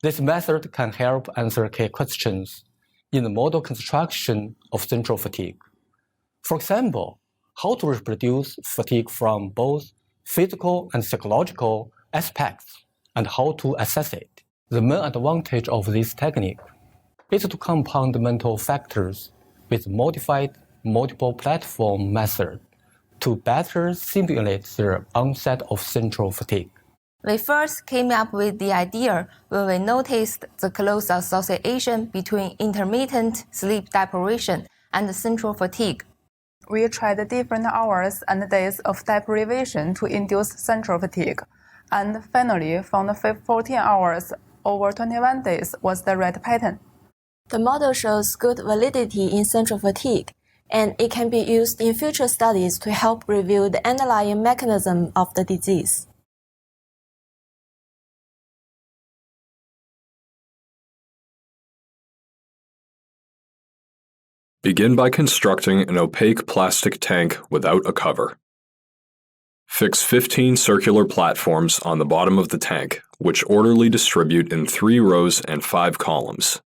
This method can help answer key questions in the model construction of central fatigue. For example, how to reproduce fatigue from both physical and psychological aspects, and how to assess it. The main advantage of this technique is to compound mental factors with modified multiple platform method to better simulate the onset of central fatigue. We first came up with the idea when we noticed the close association between intermittent sleep deprivation and central fatigue. We tried different hours and days of deprivation to induce central fatigue, and finally found 14 hours over 21 days was the right pattern. The model shows good validity in central fatigue, and it can be used in future studies to help reveal the underlying mechanism of the disease. Begin by constructing an opaque plastic tank without a cover. Fix 15 circular platforms on the bottom of the tank, which orderly distribute in 3 rows and 5 columns.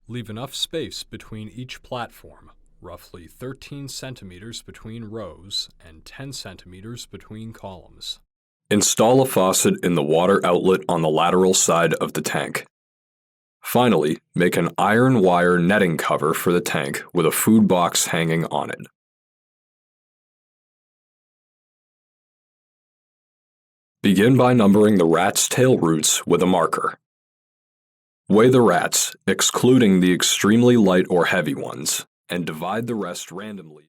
Leave enough space between each platform, roughly 13 centimeters between rows and 10 centimeters between columns. Install a faucet in the water outlet on the lateral side of the tank. Finally, make an iron wire netting cover for the tank with a food box hanging on it. Begin by numbering the rat's tail roots with a marker. Weigh the rats, excluding the extremely light or heavy ones, and divide the rest randomly.